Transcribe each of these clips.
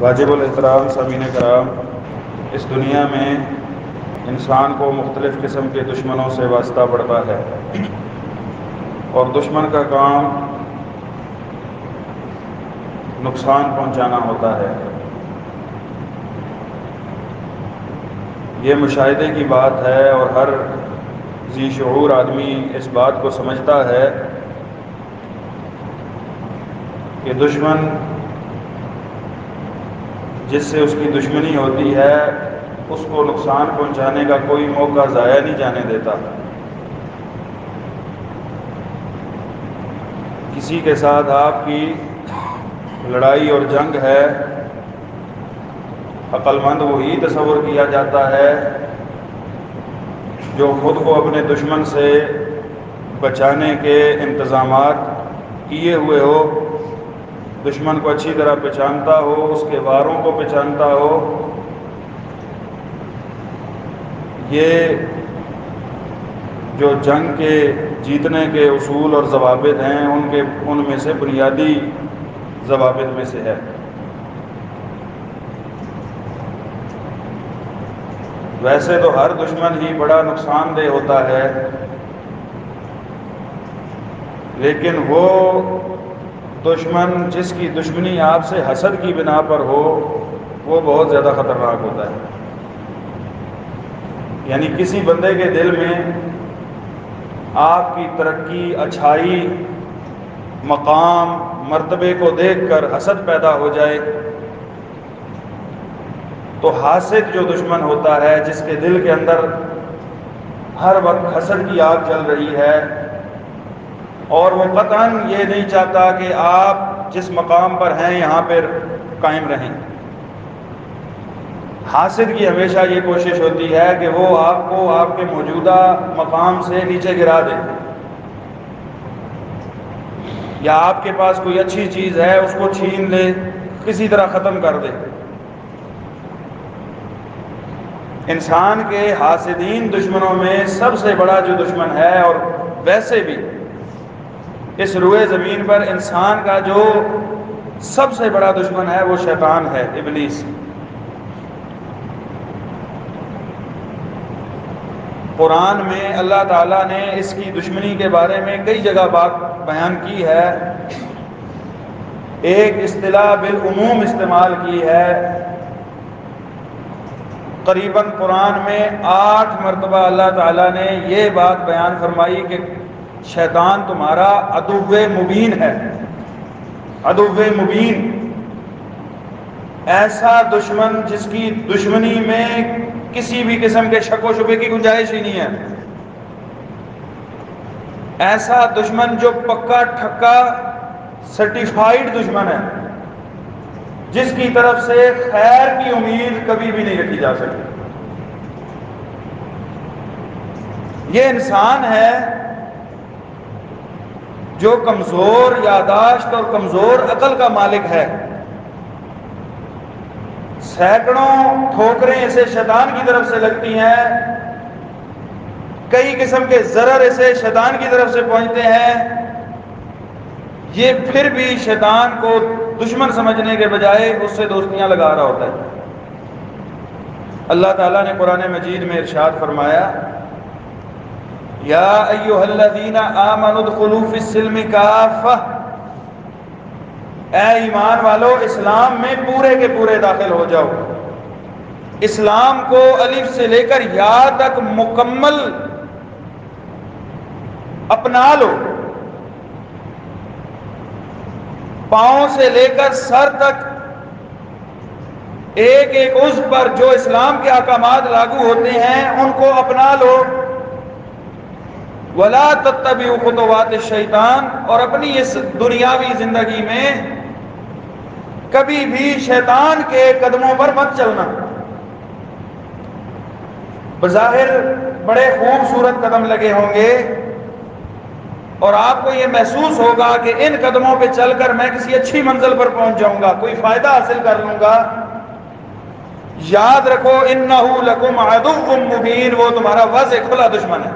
واجب الاحترام سامعین کرام، اس دنیا میں انسان کو مختلف قسم کے دشمنوں سے واسطہ پڑتا ہے، اور دشمن کا کام نقصان پہنچانا ہوتا ہے۔ یہ مشاہدے کی بات ہے، اور ہر ذی شعور آدمی اس بات کو سمجھتا ہے کہ دشمن جس سے اس کی دشمنی ہوتی ہے اس کو نقصان پہنچانے کا کوئی موقع ضائع نہیں جانے دیتا۔ کسی کے ساتھ آپ کی لڑائی اور جنگ ہے، عقل مند وہی تصور کیا جاتا ہے جو خود کو اپنے دشمن سے بچانے کے انتظامات کیے ہوئے ہو، دشمن کو اچھی طرح پہچانتا ہو، اس کے واروں کو پہچانتا ہو۔ یہ جو جنگ کے جیتنے کے اصول اور ضوابط ہیں ان میں سے بنیادی ضوابط میں سے ہے۔ ویسے تو ہر دشمن ہی بڑا نقصان دہ ہوتا ہے، لیکن وہ دشمن جس کی دشمنی آپ سے حسد کی بنا پر ہو وہ بہت زیادہ خطرناک ہوتا ہے۔ یعنی کسی بندے کے دل میں آپ کی ترقی، اچھائی، مقام، مرتبے کو دیکھ کر حسد پیدا ہو جائے تو حاسد جو دشمن ہوتا ہے، جس کے دل کے اندر ہر وقت حسد کی آگ جل رہی ہے اور وہ قطعاً یہ نہیں چاہتا کہ آپ جس مقام پر ہیں یہاں پر قائم رہیں، حاسد کی ہمیشہ یہ کوشش ہوتی ہے کہ وہ آپ کو آپ کے موجودہ مقام سے نیچے گرا دے، یا آپ کے پاس کوئی اچھی چیز ہے اس کو چھین لے، کسی طرح ختم کر دے۔ انسان کے حاسدین دشمنوں میں سب سے بڑا جو دشمن ہے، اور ویسے بھی اس روئے زمین پر انسان کا جو سب سے بڑا دشمن ہے وہ شیطان ہے، ابلیس۔ قرآن میں اللہ تعالیٰ نے اس کی دشمنی کے بارے میں کئی جگہ بات بیان کی ہے۔ ایک اصطلاح بالعموم استعمال کی ہے، قریباً قرآن میں 8 مرتبہ اللہ تعالیٰ نے یہ بات بیان فرمائی کہ شیطان تمہارا عدو مبین ہے۔ عدو مبین، ایسا دشمن جس کی دشمنی میں کسی بھی قسم کے شک و شبے کی گنجائش ہی نہیں ہے، ایسا دشمن جو پکا ٹھکا سرٹیفائیڈ دشمن ہے، جس کی طرف سے خیر کی امید کبھی بھی نہیں رکھی جا سکتی۔ یہ انسان ہے جو کمزور یاداشت اور کمزور عقل کا مالک ہے۔ سینکڑوں ٹھوکریں اسے شیطان کی طرف سے لگتی ہیں، کئی قسم کے ضرر اسے شیطان کی طرف سے پہنچتے ہیں، یہ پھر بھی شیطان کو دشمن سمجھنے کے بجائے اس سے دوستیاں لگا رہا ہوتا ہے۔ اللہ تعالیٰ نے قرآن مجید میں ارشاد فرمایا، یا ایھا الذین آمنوا ادخلوا فی السلم کافۃ، اے ایمان والو اسلام میں پورے کے پورے داخل ہو جاؤ، اسلام کو الف سے لے کر یا تک مکمل اپنا لو، پاؤں سے لے کر سر تک ایک ایک عضو پر جو اسلام کے احکامات لاگو ہوتے ہیں ان کو اپنا لو۔ وَلَا تَتَّبِعُوا خُطُوَاتِ الشَّيْطَانِ، اور اپنی اس دنیاوی زندگی میں کبھی بھی شیطان کے قدموں پر مت چلنا۔ بظاہر بڑے خوبصورت قدم لگے ہوں گے اور آپ کو یہ محسوس ہوگا کہ ان قدموں پہ چل کر میں کسی اچھی منزل پر پہنچ جاؤں گا، کوئی فائدہ حاصل کر لوں گا۔ یاد رکھو اِنَّهُ لَكُمْ عَدُوٌّ مُبِينٌ، وہ تمہارا واضح کھلا دشمن ہے۔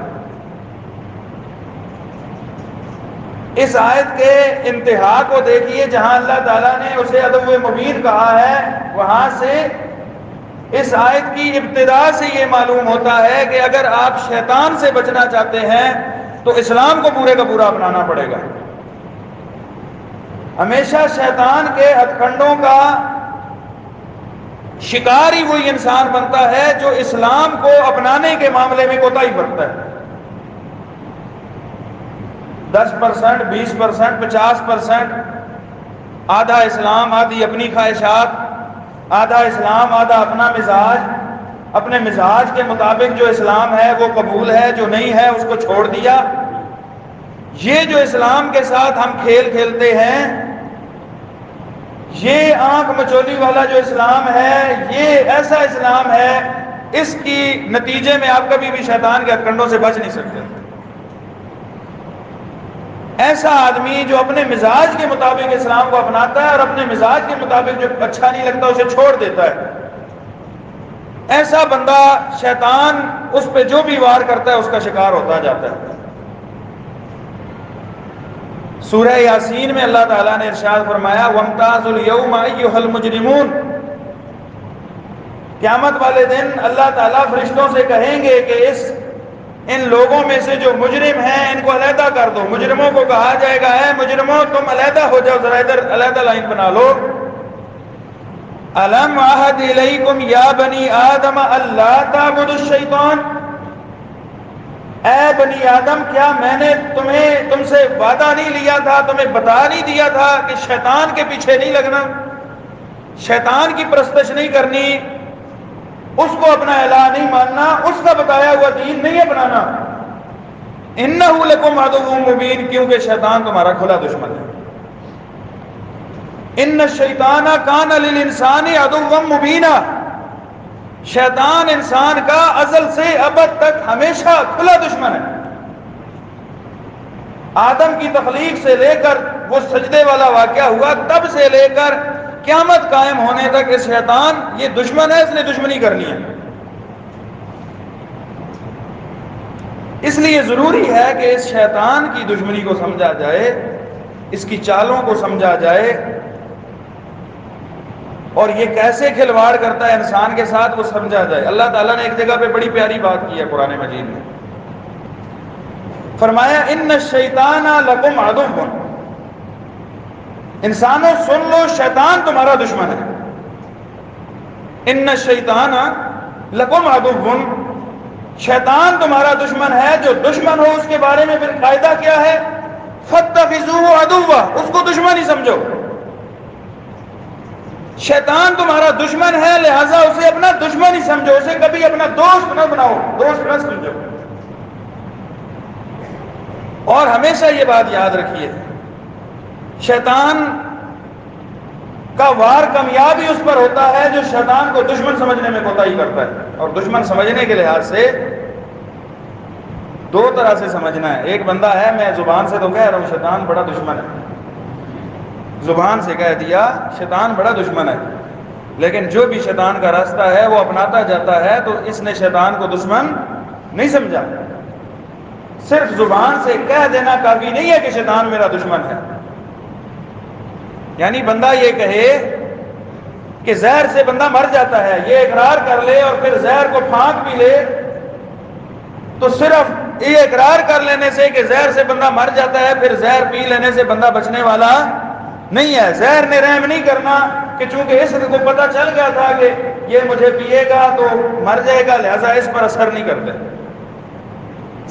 اس آیت کے انتہا کو دیکھیے، جہاں اللہ تعالیٰ نے اسے عدو مبین کہا ہے، وہاں سے اس آیت کی ابتدا سے یہ معلوم ہوتا ہے کہ اگر آپ شیطان سے بچنا چاہتے ہیں تو اسلام کو پورے کا پورا اپنانا پڑے گا۔ ہمیشہ شیطان کے ہتھ کنڈوں کا شکار ہی وہی انسان بنتا ہے جو اسلام کو اپنانے کے معاملے میں کوتاہی برتتا ہے۔ 10%، 20%، 50%، آدھا اسلام آدھی اپنی خواہشات، آدھا اسلام آدھا اپنا مزاج، اپنے مزاج کے مطابق جو اسلام ہے وہ قبول ہے، جو نہیں ہے اس کو چھوڑ دیا۔ یہ جو اسلام کے ساتھ ہم کھیل کھیلتے ہیں، یہ آنکھ مچولی والا جو اسلام ہے، یہ ایسا اسلام ہے، اس کی نتیجے میں آپ کبھی بھی شیطان کے ہتھ کنڈوں سے بچ نہیں سکتے۔ ایسا آدمی جو اپنے مزاج کے مطابق اسلام کو اپناتا ہے اور اپنے مزاج کے مطابق جو اچھا نہیں لگتا اسے چھوڑ دیتا ہے، ایسا بندہ شیطان اس پہ جو بھی وار کرتا ہے اس کا شکار ہوتا جاتا ہے۔ سورہ یاسین میں اللہ تعالیٰ نے ارشاد فرمایا وَامْتَازُوا الْيَوْمَ أَيُّهَا الْمُجْرِمُونَ، قیامت والے دن اللہ تعالیٰ فرشتوں سے کہیں گے کہ ان لوگوں میں سے جو مجرم ہیں ان کو علیحدہ کر دو۔ مجرموں کو کہا جائے گا اے مجرموں تم علیحدہ ہو جاؤ، ذرا ادھر علیحدہ لائن بنا لو۔ أَلَمْ أَعْهَدْ إِلَيْكُمْ يَا بَنِي آدَمَ أَلَّا تَعْبُدُوا الشَّيْطَانَ، اے بنی آدم کیا میں نے تم سے وعدہ نہیں لیا تھا، تمہیں بتا نہیں دیا تھا کہ شیطان کے پیچھے نہیں لگنا، شیطان کی پرستش نہیں کرنی، اس کو اپنا الہ نہیں ماننا، اس کا بتایا ہوا دین نہیں اپنانا۔ انہ لکم عدو مبین، کیونکہ شیطان تمہارا کھلا دشمن ہے۔ ان الشیطان کان للانسان عدوا مبینا، شیطان انسان کا ازل سے ابد تک ہمیشہ کھلا دشمن ہے۔ آدم کی تخلیق سے لے کر وہ سجدے والا واقعہ ہوا تب سے لے کر قیامت قائم ہونے تک اس شیطان یہ دشمن ہے، اس نے دشمنی کرنی ہے۔ اس لیے ضروری ہے کہ اس شیطان کی دشمنی کو سمجھا جائے، اس کی چالوں کو سمجھا جائے، اور یہ کیسے کھلواڑ کرتا ہے انسان کے ساتھ وہ سمجھا جائے۔ اللہ تعالیٰ نے ایک جگہ پہ بڑی پیاری بات کی ہے قرآن مجید میں، فرمایا ان الشیطان لکم عدو، انسانوں سن لو شیطان تمہارا دشمن ہے۔ ان الشیطان لکم عدو، شیطان تمہارا دشمن ہے۔ جو دشمن ہو اس کے بارے میں پھر قاعدہ کیا ہے؟ فاتخذوہ عدوا، اس کو دشمن ہی سمجھو۔ شیطان تمہارا دشمن ہے لہذا اسے اپنا دشمن ہی سمجھو، اسے کبھی اپنا دوست نہ بناؤ، دوست نہ سمجھو۔ اور ہمیشہ یہ بات یاد رکھیے، شیطان کا وار کامیابی اس پر ہوتا ہے جو شیطان کو دشمن سمجھنے میں کوتاہی کرتا ہے۔ اور دشمن سمجھنے کے لحاظ سے دو طرح سے سمجھنا ہے۔ ایک بندہ ہے میں زبان سے تو کہہ رہا ہوں شیطان بڑا دشمن ہے، زبان سے کہہ دیا شیطان بڑا دشمن ہے، لیکن جو بھی شیطان کا راستہ ہے وہ اپناتا جاتا ہے تو اس نے شیطان کو دشمن نہیں سمجھا۔ صرف زبان سے کہہ دینا کافی نہیں ہے کہ شیطان میرا دشمن ہے، یعنی بندہ یہ کہے کہ زہر سے بندہ مر جاتا ہے، یہ اقرار کر لے اور پھر زہر کو پھانک بھی لے، تو صرف یہ اقرار کر لینے سے کہ زہر سے بندہ مر جاتا ہے پھر زہر پی لینے سے بندہ بچنے والا نہیں ہے۔ زہر نے رحم نہیں کرنا کہ چونکہ اس کو پتہ چل گیا تھا کہ یہ مجھے پیے گا تو مر جائے گا لہذا اس پر اثر نہیں کرتے۔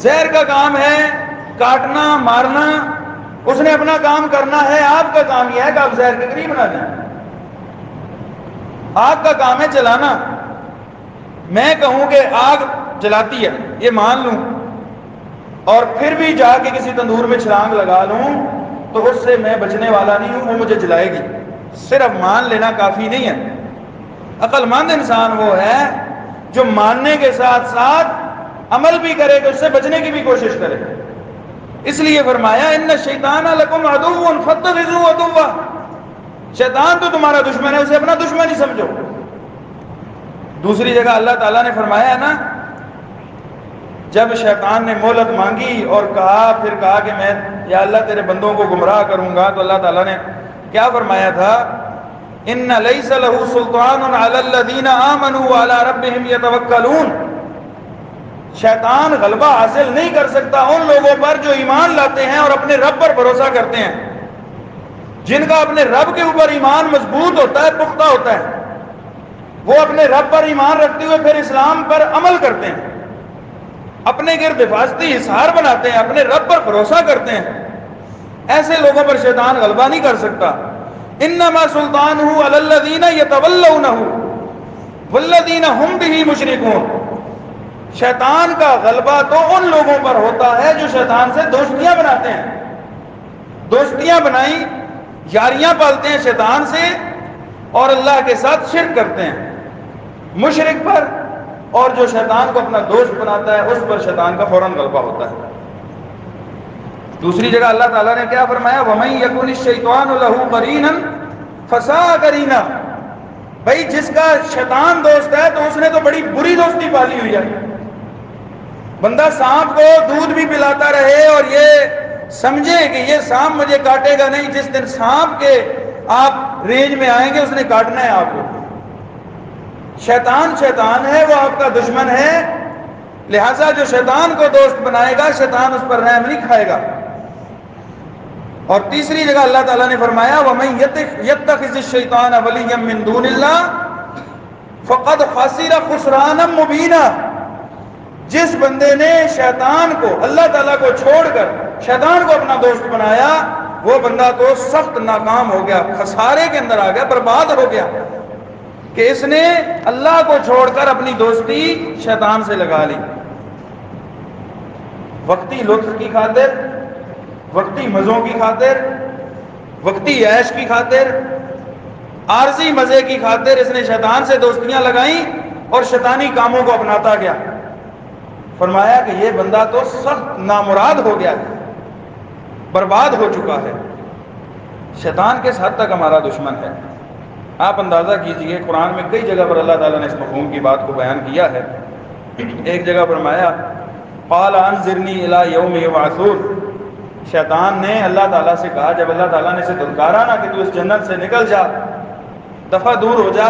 زہر کا کام ہے کاٹنا مارنا، اس نے اپنا کام کرنا ہے۔ آپ کا کام یہ ہے کہ آپ زہر کے قریب نہ جائیں، آگ کا کام ہے جلانا۔ میں کہوں کہ آگ جلاتی ہے یہ مان لوں اور پھر بھی جا کے کسی تندور میں چھلانگ لگا لوں تو اس سے میں بچنے والا نہیں ہوں، وہ مجھے جلائے گی۔ صرف مان لینا کافی نہیں ہے۔ عقل مند انسان وہ ہے جو ماننے کے ساتھ ساتھ عمل بھی کرے کہ اس سے بچنے کی بھی کوشش کرے۔ اس لیے فرمایا ان الشیطان لکم عدو فاتخذوہ عدوا، شیطان تو تمہارا دشمن ہے، اسے اپنا دشمن ہی سمجھو۔ دوسری جگہ اللہ تعالیٰ نے فرمایا ہے نا جب شیطان نے مہلت مانگی اور پھر کہا کہ میں یا اللہ تیرے بندوں کو گمراہ کروں گا، تو اللہ تعالیٰ نے کیا فرمایا تھا؟ ان لیس لہ سلطان علی الذین آمنوا وعلی ربہم یتوکلون، شیطان غلبہ حاصل نہیں کر سکتا ان لوگوں پر جو ایمان لاتے ہیں اور اپنے رب پر بھروسہ کرتے ہیں، جن کا اپنے رب کے اوپر ایمان مضبوط ہوتا ہے، پختہ ہوتا ہے، وہ اپنے رب پر ایمان رکھتے ہوئے پھر اسلام پر عمل کرتے ہیں، اپنے گرد حفاظتی حصار بناتے ہیں، اپنے رب پر بھروسہ کرتے ہیں، ایسے لوگوں پر شیطان غلبہ نہیں کر سکتا۔ انما سلطانہ علی الذین یتولونہ والذین ہم بہ مشرکون، شیطان کا غلبہ تو ان لوگوں پر ہوتا ہے جو شیطان سے دوستیاں بناتے ہیں، دوستیاں بنائیں، یاریاں پالتے ہیں شیطان سے اور اللہ کے ساتھ شرک کرتے ہیں، مشرک پر اور جو شیطان کو اپنا دوست بناتا ہے اس پر شیطان کا فوراً غلبہ ہوتا ہے۔ دوسری جگہ اللہ تعالیٰ نے کیا فرمایا؟ وَمَن يَكُنِ الشَّيْطَانُ لَهُ قَرِينًا فَسَاءَ قَرِينًا، بھائی جس کا شیطان دوست ہے تو اس نے تو بڑی بری دوستی پالی ہوئی ہے۔ بندہ سانپ کو دودھ بھی پلاتا رہے اور یہ سمجھے کہ یہ سانپ مجھے کاٹے گا نہیں، جس دن سانپ کے آپ رینج میں آئیں گے اس نے کاٹنا ہے آپ کو۔ شیطان شیطان ہے، وہ آپ کا دشمن ہے، لہٰذا جو شیطان کو دوست بنائے گا شیطان اس پر رحم نہیں کھائے گا۔ اور تیسری جگہ اللہ تعالیٰ نے فرمایا وَمَن يَتَّخِذِ الشَّيْطَانَ وَلِيًّا مِّن دُونِ اللَّهِ فَقَدْ خَسِرَ خُسْرَانًا مُبِينًا، جس بندے نے شیطان کو اللہ تعالیٰ کو چھوڑ کر شیطان کو اپنا دوست بنایا وہ بندہ تو سخت ناکام ہو گیا، خسارے کے اندر آ گیا، برباد ہو گیا کہ اس نے اللہ کو چھوڑ کر اپنی دوستی شیطان سے لگا لی۔ وقتی لطف کی خاطر، وقتی مزوں کی خاطر، وقتی عیش کی خاطر، عارضی مزے کی خاطر اس نے شیطان سے دوستیاں لگائیں اور شیطانی کاموں کو اپناتا گیا۔ فرمایا کہ یہ بندہ تو سخت نامراد ہو گیا ہے، برباد ہو چکا ہے۔ شیطان کس حد تک ہمارا دشمن ہے آپ اندازہ کیجئے۔ قرآن میں کئی جگہ پر اللہ تعالیٰ نے اس مفہوم کی بات کو بیان کیا ہے۔ ایک جگہ فرمایا قال انظرنی الی یوم یبعثون، شیطان نے اللہ تعالیٰ سے کہا جب اللہ تعالیٰ نے اسے دھتکارا نا کہ تو اس جنت سے نکل جا، دفعہ دور ہو جا،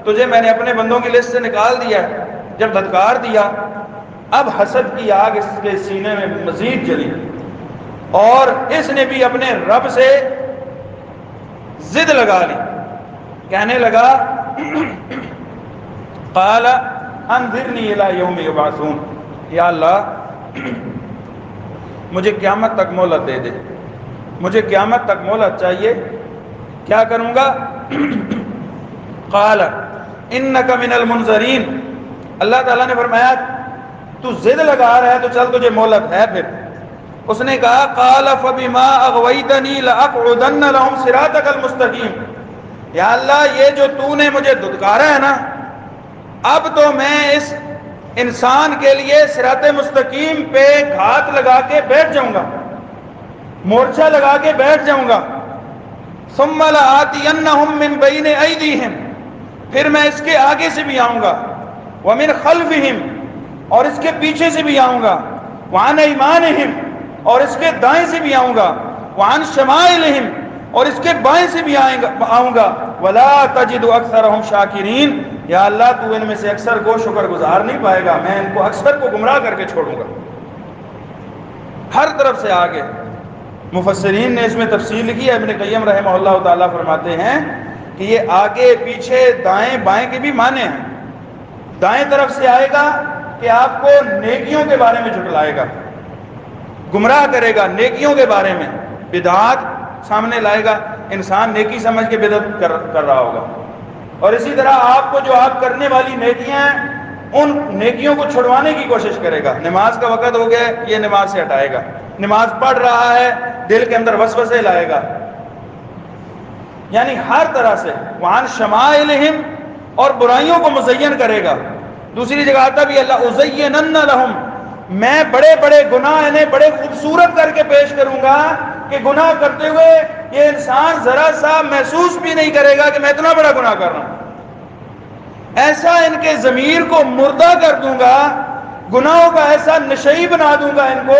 تجھے میں نے اپنے بندوں کی لسٹ سے نکال دیا ہے۔ جب دھتکار دیا اب حسد کی آگ اس کے سینے میں مزید جلی اور اس نے بھی اپنے رب سے ضد لگا لی، کہنے لگا قال انظرنی الی یوم یبعثون، یا اللہ مجھے قیامت تک مہلت دے دے، مجھے قیامت تک مہلت چاہیے، کیا کروں گا؟ قال انک من المنظرین، اللہ تعالیٰ نے فرمایا تو ضد لگا رہا ہے تو چل تجھے مہلت ہے۔ پھر اس نے کہا قال فبما اغویتنی لاقعدن لهم صراطک المستقیم، یا اللہ یہ جو تو نے مجھے دھتکارا ہے نا اب تو میں اس انسان کے لیے صراط مستقیم پہ گھات لگا کے بیٹھ جاؤں گا، مورچہ لگا کے بیٹھ جاؤں گا۔ ثم لآتینہم من بین ایدیہم، پھر میں اس کے آگے سے بھی آؤں گا، ومن خلفہم، اور اس کے پیچھے سے بھی آؤں گا، وعن ایمانہم، اور اس کے دائیں سے بھی آؤں گا، وعن شمائلہم، اور اس کے بائیں سے بھی آؤں گا، ولا تجد اکثرہم شاکرین، یا اللہ تو ان میں سے اکثر کو شکر گزار نہیں پائے گا، میں ان کو اکثر کو گمراہ کر کے چھوڑوں گا۔ ہر طرف سے آگے مفسرین نے اس میں تفصیل کی ہے۔ ابن قیم رحمہ اللہ تعالیٰ فرماتے ہیں کہ یہ آگے پیچھے دائیں بائیں کے بھی معنی ہیں۔ دائیں طرف سے آئے گا کہ آپ کو نیکیوں کے بارے میں جھٹلائے گا، گمراہ کرے گا نیکیوں کے بارے میں، بدعات سامنے لائے گا، انسان نیکی سمجھ کے بدعت کر رہا ہوگا، اور اسی طرح آپ کو جو آپ کرنے والی نیکیاں ہیں ان نیکیوں کو چھڑوانے کی کوشش کرے گا۔ نماز کا وقت ہو گیا یہ نماز سے ہٹائے گا، نماز پڑھ رہا ہے دل کے اندر وسوسے لائے گا، یعنی ہر طرح سے وعن شمائلہم، اور برائیوں کو مزین کرے گا۔ دوسری جگہ آتا بھی اللہ ازینن لہم، میں بڑے بڑے گناہ انہیں بڑے خوبصورت کر کے پیش کروں گا کہ گناہ کرتے ہوئے یہ انسان ذرا سا محسوس بھی نہیں کرے گا کہ میں اتنا بڑا گناہ کر رہا ہوں۔ ایسا ان کے ضمیر کو مردہ کر دوں گا گناہوں کا ایسا نشئی بنا دوں گا ان کو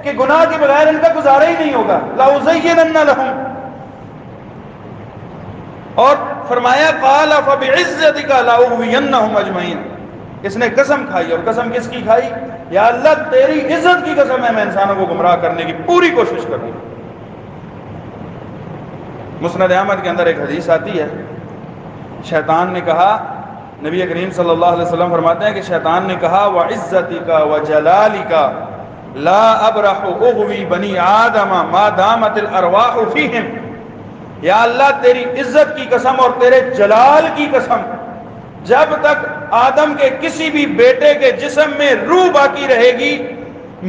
کہ گناہ کے بغیر ان کا گزارا ہی نہیں ہوگا. لَأُزَيِّنَنَّ لَهُمْ. اور فرمایا قَالَ فَبِعِزَّتِكَ لَأُغْوِيَنَّهُمْ أَجْمَعِينَ. اس نے قسم کھائی, اور قسم کس کی کھائی؟ یا اللہ تیری عزت کی قسم ہے, میں انسانوں کو گمراہ کرنے کی پوری کوشش کروں گا. مسند احمد کے اندر ایک حدیث آتی ہے, شیطان نے کہا, نبی کریم صلی اللہ علیہ وسلم فرماتے ہیں کہ شیطان نے کہا وَعِزَّتِكَ وَجَلَالِكَ لَا أَبْرَحُ أُغْوِي بَنِي آدَمَ مَا دَامَتِ الْأَرْوَاحُ فِيهِمْ. یا اللہ تیری عزت کی قسم اور تیرے جلال کی قسم, جب تک آدم کے کسی بھی بیٹے کے جسم میں روح باقی رہے گی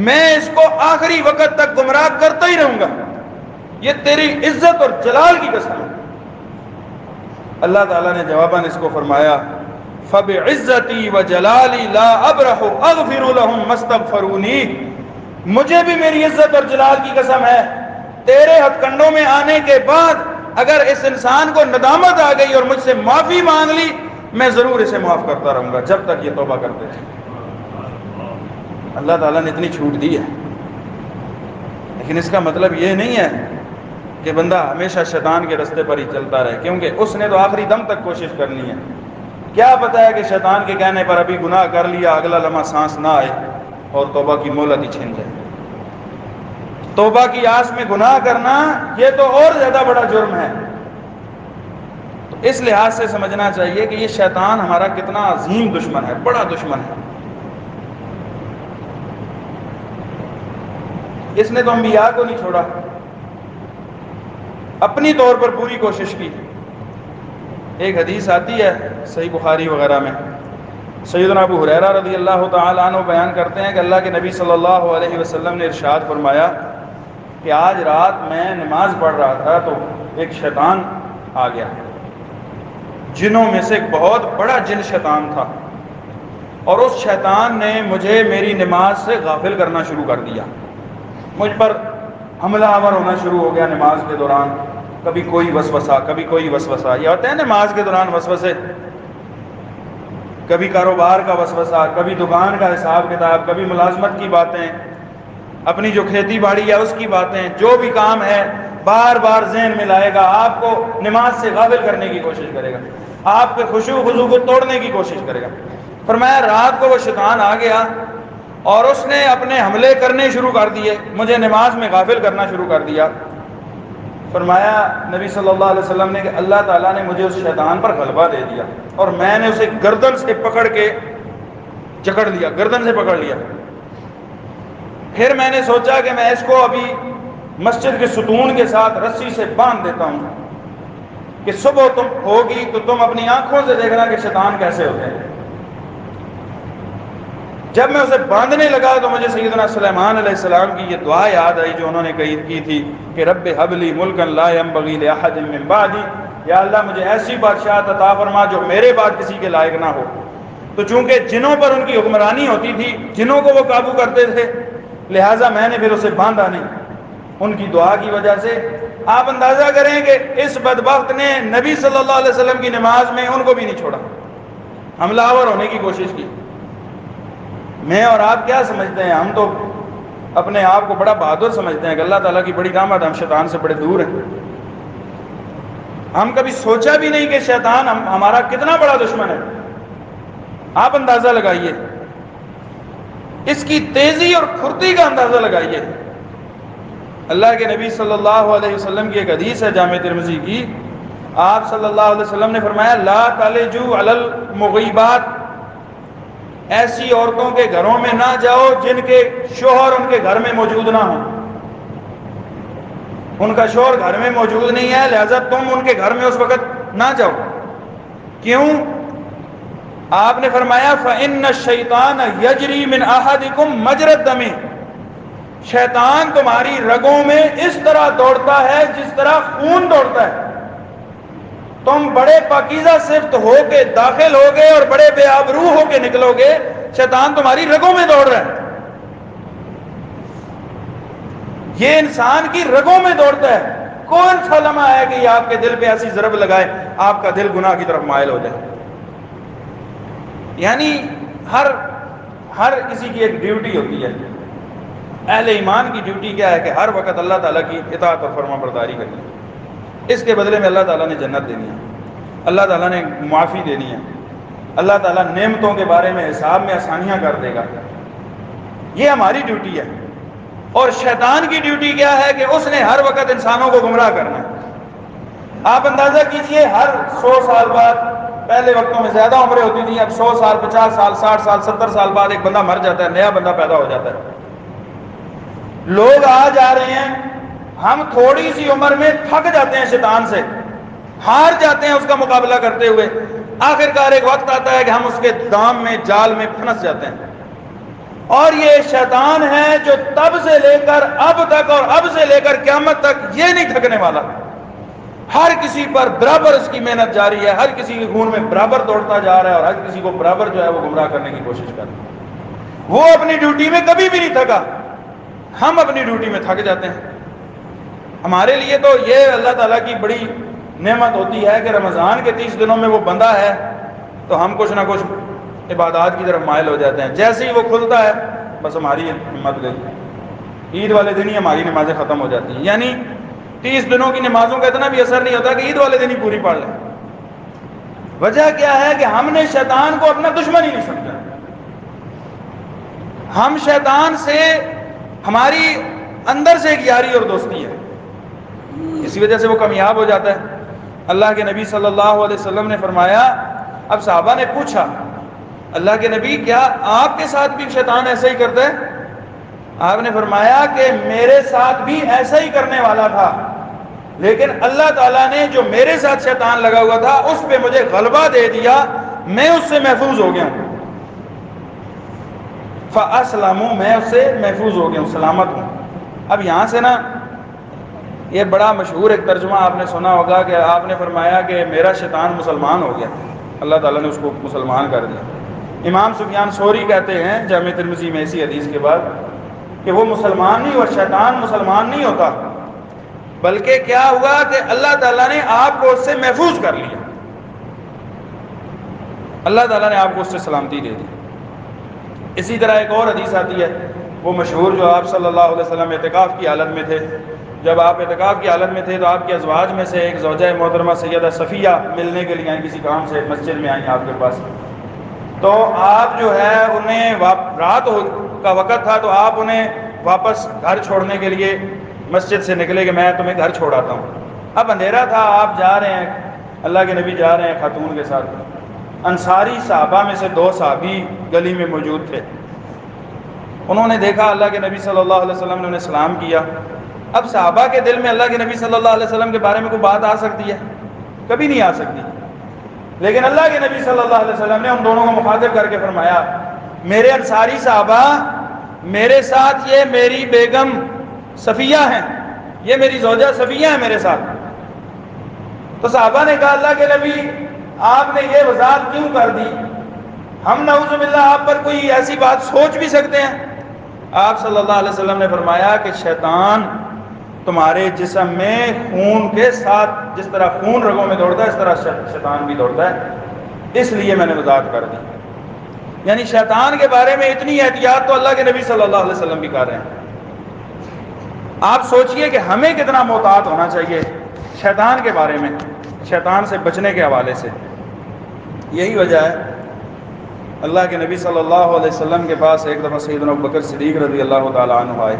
میں اس کو آخری وقت تک گمراہ کرتا ہی رہوں گا. یہ تیری عزت اور جلال کی قسم ہے. اللہ تعالیٰ نے جواباً اس کو فرمایا فَبِعِزَّتِي وَجَلَالِي لَا أَبْرَحُ أَغْفِرُ لَهُمْ مَسْتَغْفَرُونِي. مجھے بھی میری عزت اور جلال کی قسم ہے, تیرے ہتھ کنڈوں میں آنے کے بعد اگر اس انسان کو ندامت آ گئی اور مجھ سے معافی مانگ لی میں ضرور اسے معاف کرتا رہوں گا جب تک یہ توبہ کرتے ہیں. اللہ تعالیٰ نے اتنی چھوٹ دی ہے, لیکن اس کا مطلب یہ نہیں ہے کہ بندہ ہمیشہ شیطان کے رستے پر ہی چلتا رہے, کیونکہ اس نے تو آخری دم تک کوشش کرنی ہے. کیا پتہ ہے کہ شیطان کے کہنے پر ابھی گناہ کر لیا, اگلا لمحہ سانس نہ آئے اور توبہ کی مہلت ہی چھن جائے. توبہ کی آس میں گناہ کرنا یہ تو اور زیادہ بڑا جرم ہے. تو اس لحاظ سے سمجھنا چاہیے کہ یہ شیطان ہمارا کتنا عظیم دشمن ہے, بڑا دشمن ہے. اس نے تو انبیاء کو نہیں چھوڑا, اپنی طور پر پوری کوشش کی. ایک حدیث آتی ہے صحیح بخاری وغیرہ میں, سیدنا ابو ہریرہ رضی اللہ تعالی عنہ بیان کرتے ہیں کہ اللہ کے نبی صلی اللہ علیہ وسلم نے ارشاد فرمایا کہ آج رات میں نماز پڑھ رہا تھا تو ایک شیطان آ گیا. جنوں میں سے ایک بہت بڑا جن شیطان تھا, اور اس شیطان نے مجھے میری نماز سے غافل کرنا شروع کر دیا. مجھ پر حملہ آور ہونا شروع ہو گیا نماز کے دوران. کبھی کوئی وسوسہ, کبھی کوئی وسوسہ. یہ ہوتے ہیں نماز کے دوران وسوسے, کبھی کاروبار کا وسوسہ, کبھی دکان کا حساب کتاب, کبھی ملازمت کی باتیں, اپنی جو کھیتی باڑی ہے اس کی باتیں, جو بھی کام ہے بار بار ذہن میں لائے گا, آپ کو نماز سے غافل کرنے کی کوشش کرے گا, آپ کے خشوع خضوع کو توڑنے کی کوشش کرے گا. فرمایا رات کو وہ شیطان آ گیا اور اس نے اپنے حملے کرنے شروع کر دیے, مجھے نماز میں غافل کرنا شروع کر دیا. فرمایا نبی صلی اللہ علیہ وسلم نے کہ اللہ تعالیٰ نے مجھے اس شیطان پر غلبہ دے دیا, اور میں نے اسے گردن سے پکڑ کے جکڑ لیا, گردن سے پکڑ لیا. پھر میں نے سوچا کہ میں اس کو ابھی مسجد کے ستون کے ساتھ رسی سے باندھ دیتا ہوں کہ صبح تم ہوگی تو تم اپنی آنکھوں سے دیکھنا کہ شیطان کیسے ہوتے ہیں. جب میں اسے باندھنے لگا تو مجھے سیدنا سلیمان علیہ السلام کی یہ دعا یاد آئی جو انہوں نے کی تھی کہ رب حب لی ملکا لا ينبغی لأحد من بعدی, یا اللہ مجھے ایسی بادشاہت عطا فرما جو میرے بعد کسی کے لائق نہ ہو. تو چونکہ جنوں پر ان کی حکمرانی ہوتی تھی, جنوں کو وہ قابو کرتے تھے, لہٰذا میں نے پھر اسے باندھا نہیں. ان کی دعا کی وجہ سے آپ اندازہ کریں کہ اس بدبخت نے نبی صلی اللہ علیہ وسلم کی نماز میں ان کو بھی نہیں چھوڑا, حملہ آور ہونے کی کوشش کی. میں اور آپ کیا سمجھتے ہیں, ہم تو اپنے آپ کو بڑا بہادر سمجھتے ہیں کہ اللہ تعالیٰ کی بڑی رحمت, ہم شیطان سے بڑے دور ہیں. ہم کبھی سوچا بھی نہیں کہ شیطان ہمارا کتنا بڑا دشمن ہے. آپ اندازہ لگائیے, اس کی تیزی اور کھرتی کا اندازہ لگائیے. اللہ کے نبی صلی اللہ علیہ وسلم کی ایک حدیث ہے جامع ترمذی کی, آپ صلی اللہ علیہ وسلم نے فرمایا لا تلجوا علی المغیبات, ایسی عورتوں کے گھروں میں نہ جاؤ جن کے شوہر ان کے گھر میں موجود نہ ہوں. ان کا شوہر گھر میں موجود نہیں ہے, لہذا تم ان کے گھر میں اس وقت نہ جاؤ. کیوں؟ آپ نے فرمایا فَإِنَّ الشَّيْطَانَ يَجْرِي مِنْ أَحَدِكُمْ مَجْرَى الدَّمِ, شیطان تمہاری رگوں میں اس طرح دوڑتا ہے جس طرح خون دوڑتا ہے. تم بڑے پاکیزہ صفت ہو کے داخل ہوگے اور بڑے بے آبرو ہو کے نکلو گے, شیطان تمہاری رگوں میں دوڑ رہا ہے. یہ انسان کی رگوں میں دوڑتا ہے. کون سا لمحہ ہے کہ یہ آپ کے دل پہ ایسی ضرب لگائے آپ کا دل گناہ کی طرف مائل ہو جائے. یعنی ہر کسی کی ایک ڈیوٹی ہوتی ہے. اہل ایمان کی ڈیوٹی کیا ہے کہ ہر وقت اللہ تعالیٰ کی اطاعت اور فرما برداری کرنی ہے. اس کے بدلے میں اللہ تعالیٰ نے جنت دینی ہے, اللہ تعالیٰ نے معافی دینی ہے, اللہ تعالیٰ نعمتوں کے بارے میں حساب میں آسانیاں کر دے گا. یہ ہماری ڈیوٹی ہے. اور شیطان کی ڈیوٹی کیا ہے کہ اس نے ہر وقت انسانوں کو گمراہ کرنا ہے. آپ اندازہ کیجئے, ہر 100 سال بعد, پہلے وقتوں میں زیادہ عمریں ہوتی تھیں, اب 100 سال 50 سال 60 سال 70 سال بعد ایک بندہ مر جاتا ہے, نیا بندہ پیدا ہو جاتا ہے. لوگ آ جا رہے ہیں, ہم تھوڑی سی عمر میں تھک جاتے ہیں, شیطان سے ہار جاتے ہیں اس کا مقابلہ کرتے ہوئے. آخرکار ایک وقت آتا ہے کہ ہم اس کے دام میں, جال میں پھنس جاتے ہیں. اور یہ شیطان ہے جو تب سے لے کر اب تک اور اب سے لے کر قیامت تک یہ نہیں تھکنے والا. ہر کسی پر برابر اس کی محنت جاری ہے, ہر کسی کے خون میں برابر دوڑتا جا رہا ہے, اور ہر کسی کو برابر جو ہے وہ گمراہ کرنے کی کوشش کر رہا ہے. وہ اپنی ڈیوٹی میں کبھی بھی نہیں تھکا, ہم اپنی ڈیوٹی میں تھک جاتے ہیں. ہمارے لیے تو یہ اللہ تعالیٰ کی بڑی نعمت ہوتی ہے کہ رمضان کے 30 دنوں میں وہ بندہ ہے تو ہم کچھ نہ کچھ عبادات کی طرف مائل ہو جاتے ہیں. جیسے ہی وہ کھلتا ہے بس ہماری ہمت گئی, عید والے دن ہی ہماری نمازیں ختم ہو جاتی ہیں. یعنی 30 دنوں کی نمازوں کا اتنا بھی اثر نہیں ہوتا کہ عید والے دن ہی پوری پڑھ لیں. وجہ کیا ہے کہ ہم نے شیطان کو اپنا دشمن ہی نہیں سمجھا. ہم شیطان سے, ہماری اندر سے ایک یاری اور دوستی ہے, اسی وجہ سے وہ کامیاب ہو جاتا ہے. اللہ کے نبی صلی اللہ علیہ وسلم نے فرمایا, اب صحابہ نے پوچھا اللہ کے نبی کیا آپ کے ساتھ بھی شیطان ایسا ہی کرتا ہے؟ آپ نے فرمایا کہ میرے ساتھ بھی ایسا ہی کرنے والا تھا, لیکن اللہ تعالیٰ نے جو میرے ساتھ شیطان لگا ہوا تھا اس پہ مجھے غلبہ دے دیا, میں اس سے محفوظ ہو گیا ہوں. فَأَسْلَمُوا, میں اس سے محفوظ ہو گیا ہوں, سلامت ہوں. اب یہاں سے نا یہ بڑا مشہور ایک ترجمہ آپ نے سنا ہوگا کہ آپ نے فرمایا کہ میرا شیطان مسلمان ہو گیا, اللہ تعالیٰ نے اس کو مسلمان کر دیا. امام سفیان ثوری کہتے ہیں جامع ترمذی میں اسی حدیث کے بعد کہ وہ مسلمان نہیں ہوا, شیطان مسلمان نہیں ہوتا, بلکہ کیا ہوا کہ اللہ تعالیٰ نے آپ کو اس سے محفوظ کر لیا, اللہ تعالیٰ نے آپ کو اس سے سلامتی دے دی. اسی طرح ایک اور حدیث آتی ہے وہ مشہور, جو آپ صلی اللہ علیہ وسلم اعتکاف کی حالت میں تھے. جب آپ اعتکاف کی حالت میں تھے تو آپ کے ازواج میں سے ایک زوجہ محترمہ سیدہ صفیہ ملنے کے لیے آئیں, کسی کام سے مسجد میں آئیں آپ کے پاس. تو آپ جو ہے انہیں رات کا وقت تھا تو آپ انہیں واپس گھر چھوڑنے کے لیے مسجد سے نکلے کہ میں تمہیں گھر چھوڑ آتا ہوں. اب اندھیرا تھا, آپ جا رہے ہیں, اللہ کے نبی جا رہے ہیں خاتون کے ساتھ. انصاری صحابہ میں سے 2 صحابی گلی میں موجود تھے. انہوں نے دیکھا اللہ کے نبی صلی اللہ علیہ وسلم نے انہیں سلام کیا. اب صحابہ کے دل میں اللہ کے نبی صلی اللہ علیہ وسلم کے بارے میں کوئی بات آ سکتی ہے؟ کبھی نہیں آ سکتی. لیکن اللہ کے نبی صلی اللہ علیہ وسلم نے ان دونوں کو مخاطب کر کے فرمایا, میرے انصاری صحابہ میرے ساتھ یہ میری بیگم صفیہ ہیں, یہ میری زوجہ صفیہ ہیں میرے ساتھ. تو صحابہ نے کہا اللہ کے نبی آپ نے یہ وضاحت کیوں کر دی, ہم نعوذ باللہ آپ پر کوئی ایسی بات سوچ بھی سکتے ہیں؟ آپ صلی اللہ علیہ وسلم نے فرمایا کہ شیطان تمہارے جسم میں خون کے ساتھ, جس طرح خون رگوں میں دوڑتا ہے اس طرح شیطان بھی دوڑتا ہے, اس لیے میں نے وضاحت کر دی. یعنی شیطان کے بارے میں اتنی احتیاط تو اللہ کے نبی صلی اللہ علیہ وسلم بھی کر رہے ہیں. آپ سوچئے کہ ہمیں کتنا محتاط ہونا چاہیے شیطان کے بارے میں, شیطان سے بچنے کے حوالے سے. یہی وجہ ہے اللہ کے نبی صلی اللہ علیہ وسلم کے پاس ایک دفعہ سیدنا ابوبکر صدیق رضی اللہ تعالیٰ عنہ آئے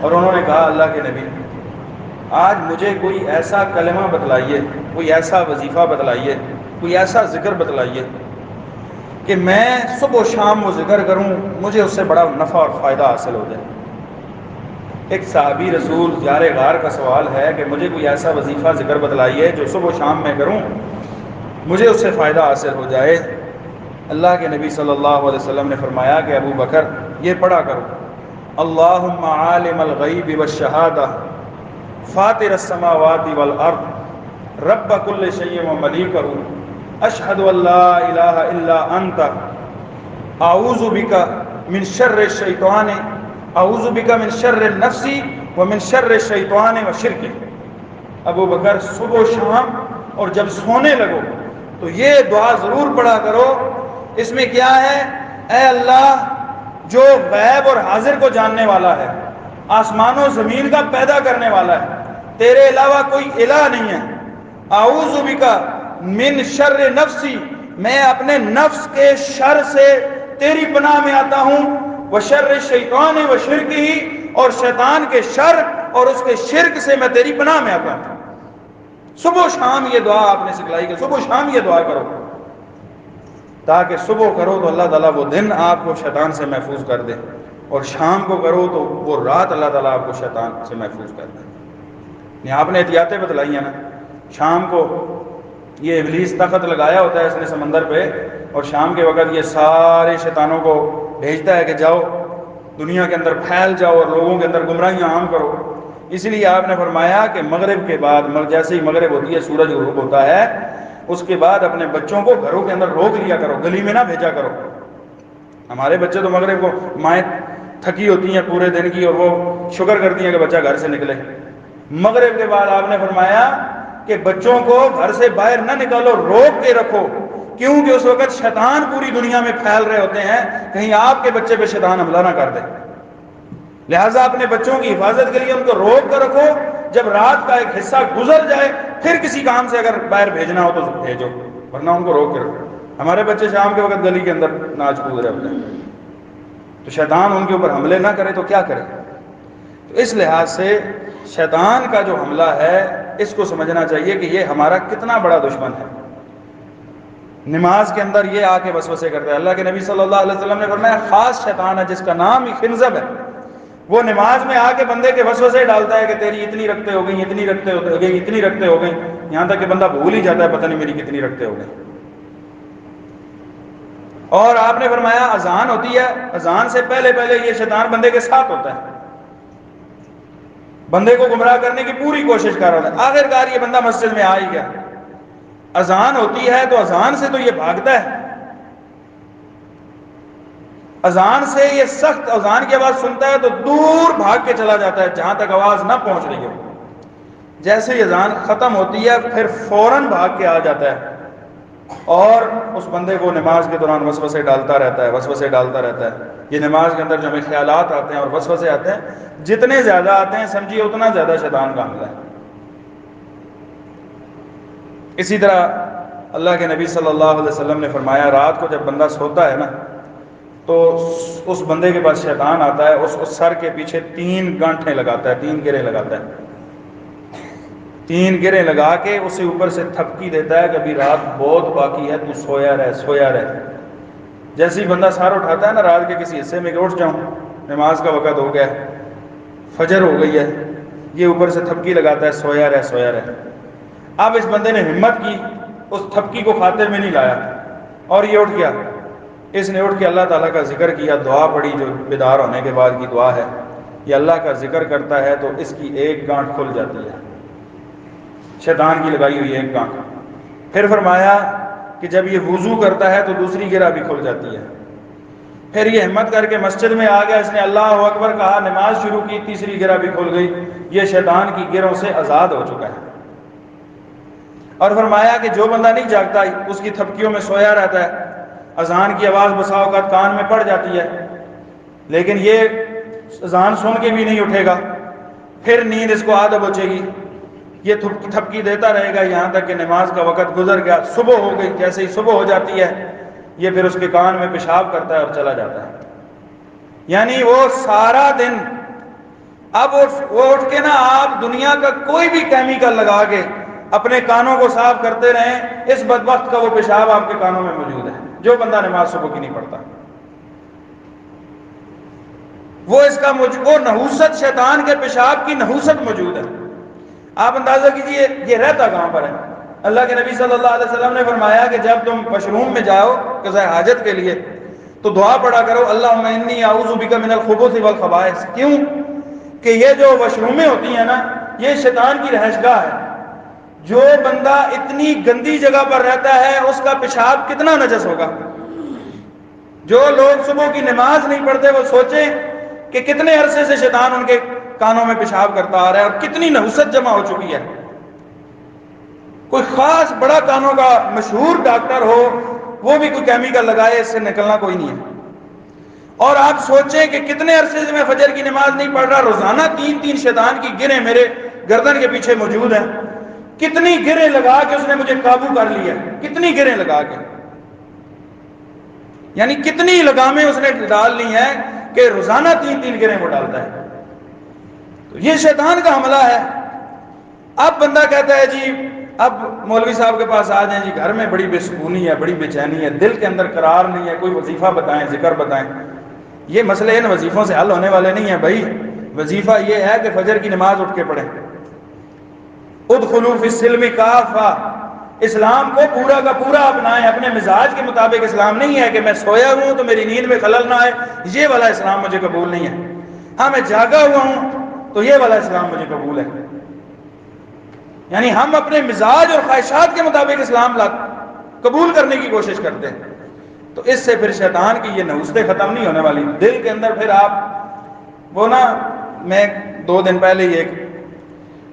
اور انہوں نے کہا اللہ کے نبی آج مجھے کوئی ایسا کلمہ بتلائیے, کوئی ایسا وظیفہ بتلائیے, کوئی ایسا ذکر بتلائیے کہ میں صبح و شام وہ ذکر کروں, مجھے اس سے بڑا نفع اور فائدہ حاصل ہو جائے. ایک صحابی رسول یار غار کا سوال ہے کہ مجھے کوئی ایسا وظیفہ ذکر بتلائیے جو صبح و شام میں کروں, مجھے اس سے فائدہ حاصل ہو جائے. اللہ کے نبی صلی اللہ علیہ وسلم نے فرمایا کہ ابو بکر یہ پڑھا کرو, اللہم عالم الغیب والشہادہ فاطر السماوات والارض رب کل شیء وملیکہ اشہد ان لا الہ الا انت اعوذ بک من شر الشیطان اعوذ بک من شر النفس ومن شر الشیطان وشرکہ. ابو بکر صبح و شام اور جب سونے لگو تو یہ دعا ضرور پڑھا کرو. اس میں کیا ہے اے اللہ جو غیب اور حاضر کو جاننے والا ہے، آسمان و زمین کا پیدا کرنے والا ہے، تیرے علاوہ کوئی الہ نہیں ہے، اعوذ بک من شر نفسی، میں اپنے نفس کے شر سے تیری پناہ میں آتا ہوں، وشر الشیطان وشرکہ، اور شیطان کے شر اور اس کے شرک سے میں تیری پناہ میں آتا ہوں۔ صبح و شام یہ دعا آپ نے سکھلائی کہ صبح و شام یہ دعا کرو، تاکہ صبح کرو تو اللہ تعالیٰ وہ دن آپ کو شیطان سے محفوظ کر دے، اور شام کو کرو تو وہ رات اللہ تعالیٰ آپ کو شیطان سے محفوظ کر دے۔ یہ آپ نے احتیاطیں بتلائی ہیں نا، شام کو یہ ابلیس تخت لگایا ہوتا ہے اس نے سمندر پہ، اور شام کے وقت یہ سارے شیطانوں کو بھیجتا ہے کہ جاؤ دنیا کے اندر پھیل جاؤ اور لوگوں کے اندر گمراہیاں عام کرو۔ اس لیے آپ نے فرمایا کہ مغرب کے بعد، جیسے ہی مغرب ہوتی ہے سورج غروب ہوتا ہے، اس کے بعد اپنے بچوں کو گھروں کے اندر روک لیا کرو، گلی میں نہ بھیجا کرو۔ ہمارے بچے تو مغرب کو مائیں تھکی ہوتی ہیں پورے دن کی اور وہ شکر کرتی ہیں کہ بچہ گھر سے نکلے۔ مغرب کے بعد آپ نے فرمایا کہ بچوں کو گھر سے باہر نہ نکالو، روک کے رکھو، کیونکہ اس وقت شیطان پوری دنیا میں پھیل رہے ہوتے ہیں، کہیں آپ کے بچے پہ شیطان حملہ نہ کر دے۔ لہٰذا اپنے بچوں کی حفاظت کے لیے ان کو روک کر رکھو، جب رات کا ایک حصہ گزر جائے پھر کسی کام سے اگر باہر بھیجنا ہو تو بھیجو، ورنہ ان کو روک کے رکھو۔ ہمارے بچے شام کے وقت گلی کے اندر ناچ کود رہے ہوتے ہیں، تو شیطان ان کے اوپر حملے نہ کرے تو کیا کرے؟ تو اس لحاظ سے شیطان کا جو حملہ ہے اس کو سمجھنا چاہیے کہ یہ ہمارا کتنا بڑا دشمن ہے۔ نماز کے اندر یہ آ کے وسوسے کرتا ہے۔ اللہ کے نبی صلی اللہ علیہ وسلم نے فرمایا خاص شیطان ہے جس کا نام ہی خنزب ہے، وہ نماز میں آ کے بندے کے وسوسے ڈالتا ہے کہ تیری اتنی رکھتے ہو گئی، اتنی رکھتے ہو گئی، اتنی رکھتے ہو گئی، یہاں تک کہ بندہ بھول ہی جاتا ہے پتہ نہیں میری کتنی رکھتے ہو گئی۔ اور آپ نے فرمایا اذان ہوتی ہے، اذان سے پہلے پہلے یہ شیطان بندے کے ساتھ ہوتا ہے، بندے کو گمراہ کرنے کی پوری کوشش کر رہا ہے۔ آخرکار یہ بندہ مسجد میں آ ہی گیا، اذان ہوتی ہے تو اذان سے تو یہ بھاگتا ہے، اذان سے یہ سخت اذان کی آواز سنتا ہے تو دور بھاگ کے چلا جاتا ہے جہاں تک آواز نہ پہنچ رہی ہو۔ جیسے ہی اذان ختم ہوتی ہے پھر فوراً بھاگ کے آ جاتا ہے اور اس بندے کو نماز کے دوران وسوسے ڈالتا رہتا ہے، وسوسے ڈالتا رہتا ہے۔ یہ نماز کے اندر جو ہمیں خیالات آتے ہیں اور وسوسے آتے ہیں، جتنے زیادہ آتے ہیں سمجھیے اتنا زیادہ شیطان کا حملہ ہے۔ اسی طرح اللہ کے نبی صلی اللہ علیہ وسلم نے فرمایا رات کو جب بندہ سوتا ہے نا تو اس بندے کے پاس شیطان آتا ہے، اس سر کے پیچھے 3 گانٹھیں لگاتا ہے، 3 گرے لگاتا ہے، 3 گرے لگا کے اسے اوپر سے تھپکی دیتا ہے کہ ابھی رات بہت باقی ہے، تو سویا رہ سویا رہ۔ جیسے ہی بندہ سر اٹھاتا ہے نا رات کے کسی حصے میں کہ اٹھ جاؤں نماز کا وقت ہو گیا ہے، فجر ہو گئی ہے، یہ اوپر سے تھپکی لگاتا ہے سویا رہ سویا رہ۔ اب اس بندے نے ہمت کی، اس تھپکی کو خاطر میں نہیں لایا اور یہ اٹھ گیا۔ اس نے اٹھ کے اللہ تعالیٰ کا ذکر کیا، دعا پڑھی جو بیدار ہونے کے بعد کی دعا ہے، یہ اللہ کا ذکر کرتا ہے تو اس کی 1 گانٹھ کھل جاتی ہے، شیطان کی لگائی ہوئی 1 گانٹھ۔ پھر فرمایا کہ جب یہ وضو کرتا ہے تو دوسری گرہ بھی کھل جاتی ہے۔ پھر یہ ہمت کر کے مسجد میں آ گیا، اس نے اللہ اکبر کہا، نماز شروع کی، تیسری گرہ بھی کھل گئی، یہ شیطان کی گرہوں سے آزاد ہو چکا ہے۔ اور فرمایا کہ جو بندہ نہیں جاگتا اس کی تھپکیوں میں سویا رہتا ہے، اذان کی آواز بسا اوقات کان میں پڑ جاتی ہے لیکن یہ اذان سن کے بھی نہیں اٹھے گا، پھر نیند اس کو عادت بچے گی، یہ تھپکی دیتا رہے گا یہاں تک کہ نماز کا وقت گزر گیا، صبح ہو گئی۔ جیسے ہی صبح ہو جاتی ہے یہ پھر اس کے کان میں پیشاب کرتا ہے اور چلا جاتا ہے۔ یعنی وہ سارا دن، اب وہ اٹھ کے نا آپ دنیا کا کوئی بھی کیمیکل لگا کے اپنے کانوں کو صاف کرتے رہیں، اس بدبخت کا وہ پیشاب آپ کے کانوں میں موجود ہے جو بندہ نماز صبح کی نہیں پڑھتا۔ وہ اس کا وہ نحوست، شیطان کے پیشاب کی نحوست موجود ہے۔ آپ اندازہ کیجئے یہ رہتا کہاں پر ہے۔ اللہ کے نبی صلی اللہ علیہ وسلم نے فرمایا کہ جب تم واش روم میں جاؤ قضاء حاجت کے لیے تو دعا پڑھا کرو، اللہم انی اعوذ بک من الخبث والخبائث۔ کیوں کہ یہ جو واش رومیں ہوتی ہیں نا یہ شیطان کی رہائش گاہ ہے۔ جو بندہ اتنی گندی جگہ پر رہتا ہے اس کا پیشاب کتنا نجس ہوگا۔ جو لوگ صبح کی نماز نہیں پڑھتے وہ سوچیں کہ کتنے عرصے سے شیطان ان کے کانوں میں پیشاب کرتا آ رہا ہے اور کتنی نحوست جمع ہو چکی ہے۔ کوئی خاص بڑا کانوں کا مشہور ڈاکٹر ہو وہ بھی کوئی کیمیکل لگائے اس سے نکلنا کوئی نہیں ہے۔ اور آپ سوچیں کہ کتنے عرصے سے میں فجر کی نماز نہیں پڑھ رہا، روزانہ 3 شیطان کی گریں میرے گردن کے پیچھے موجود ہیں، کتنی گریں لگا کے اس نے مجھے قابو کر لیا، کتنی گریں لگا کے، یعنی کتنی لگامیں اس نے ڈال لی ہیں کہ روزانہ 3 گریں وہ ڈالتا ہے۔ تو یہ شیطان کا حملہ ہے۔ اب بندہ کہتا ہے جی اب مولوی صاحب کے پاس آ جائیں جی، گھر میں بڑی بے سکونی ہے، بڑی بے چینی ہے، دل کے اندر قرار نہیں ہے، کوئی وظیفہ بتائیں، ذکر بتائیں۔ یہ مسئلے ان وظیفوں سے حل ہونے والے نہیں ہیں بھائی۔ وظیفہ یہ ہے کہ فجر کی نماز اٹھ کے پڑھیں، ادخلوا فی السلم کافہ، اسلام کو پورا کا پورا اپنائیں، اپنے مزاج کے مطابق اسلام نہیں ہے کہ میں سویا ہوں تو میری نیند میں خلل نہ آئے، یہ والا اسلام مجھے قبول نہیں ہے۔ ہاں میں جاگا ہوا ہوں تو یہ والا اسلام مجھے قبول ہے۔ یعنی ہم اپنے مزاج اور خواہشات کے مطابق اسلام قبول کرنے کی کوشش کرتے ہیں، تو اس سے پھر شیطان کی یہ نحوستیں ختم نہیں ہونے والی۔ دل کے اندر پھر آپ وہ نا، میں 2 دن پہلے ہی ایک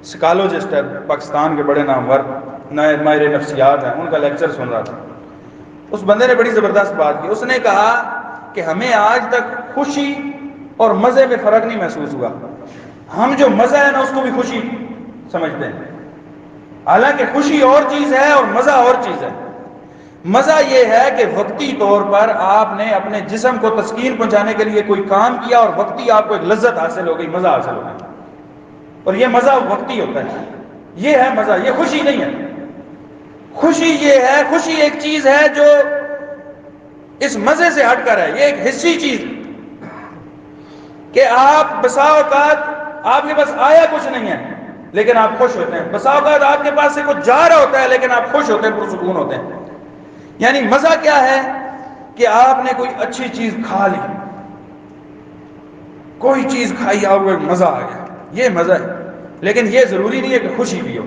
سائیکالوجسٹ ہے پاکستان کے بڑے نامور ماہر نفسیات ہیں، ان کا لیکچر سن رہا تھا۔ اس بندے نے بڑی زبردست بات کی، اس نے کہا کہ ہمیں آج تک خوشی اور مزے میں فرق نہیں محسوس ہوا۔ ہم جو مزہ ہے نا اس کو بھی خوشی سمجھتے ہیں، حالانکہ خوشی اور چیز ہے اور مزہ اور چیز ہے۔ مزہ یہ ہے کہ وقتی طور پر آپ نے اپنے جسم کو تسکین پہنچانے کے لیے کوئی کام کیا اور وقتی آپ کو ایک لذت حاصل ہو گئی، مزہ حاصل ہو گیا، اور یہ مزہ وقتی ہوتا ہے، یہ ہے مزہ، یہ خوشی نہیں ہے۔ خوشی یہ ہے، خوشی ایک چیز ہے جو اس مزے سے ہٹ کر ہے، یہ ایک حسی چیز کہ آپ بسا اوقات آپ کے پاس آیا کچھ نہیں ہے لیکن آپ خوش ہوتے ہیں، بسا اوقات آپ کے پاس سے کچھ جا رہا ہوتا ہے لیکن آپ خوش ہوتے ہیں، پرسکون ہوتے ہیں۔ یعنی مزہ کیا ہے کہ آپ نے کوئی اچھی چیز کھا لی، کوئی چیز کھائی آپ کو مزہ آ گیا، یہ مزہ ہے۔ لیکن یہ ضروری نہیں ہے کہ خوشی بھی ہو۔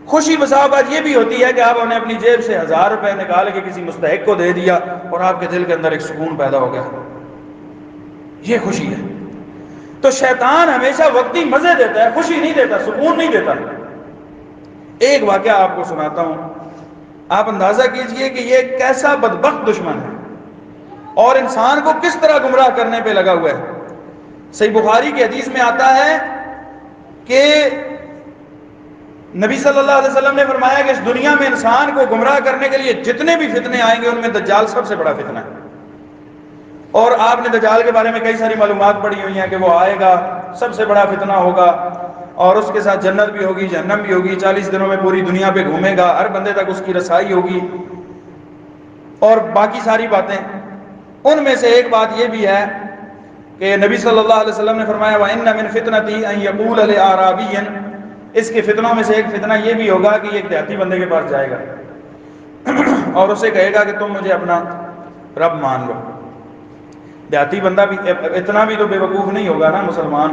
خوشی بسا اوقات یہ بھی ہوتی ہے کہ آپ نے اپنی جیب سے 1000 روپے نکال کے کسی مستحق کو دے دیا اور آپ کے دل کے اندر ایک سکون پیدا ہو گیا، یہ خوشی ہے۔ تو شیطان ہمیشہ وقتی مزے دیتا ہے، خوشی نہیں دیتا، سکون نہیں دیتا۔ ایک واقعہ آپ کو سناتا ہوں، آپ اندازہ کیجئے کہ یہ کیسا بدبخت دشمن ہے اور انسان کو کس طرح گمراہ کرنے پہ لگا ہوا ہے۔ صحیح بخاری کی حدیث میں آتا ہے کہ نبی صلی اللہ علیہ وسلم نے فرمایا کہ اس دنیا میں انسان کو گمراہ کرنے کے لیے جتنے بھی فتنے آئیں گے ان میں دجال سب سے بڑا فتنہ ہے۔ اور آپ نے دجال کے بارے میں کئی ساری معلومات پڑھی ہوئی ہیں کہ وہ آئے گا، سب سے بڑا فتنہ ہوگا، اور اس کے ساتھ جنت بھی ہوگی، جہنم بھی ہوگی، 40 دنوں میں پوری دنیا پہ گھومے گا، ہر بندے تک اس کی رسائی ہوگی، اور باقی ساری باتیں۔ ان میں سے ایک بات یہ بھی ہے کہ نبی صلی اللہ علیہ وسلم نے فرمایا وَإِنَّ مِن فِتْنَتِي أَن يَقُولَ لِأَعْرَابِيٍّ، اس کے فتنوں میں سے ایک فتنہ یہ بھی ہوگا کہ یہ ایک دیہاتی بندے کے پاس جائے گا اور اسے کہے گا کہ تم مجھے اپنا رب مان لو۔ دیہاتی بندہ بھی اتنا بھی تو بے وقوف نہیں ہوگا نا مسلمان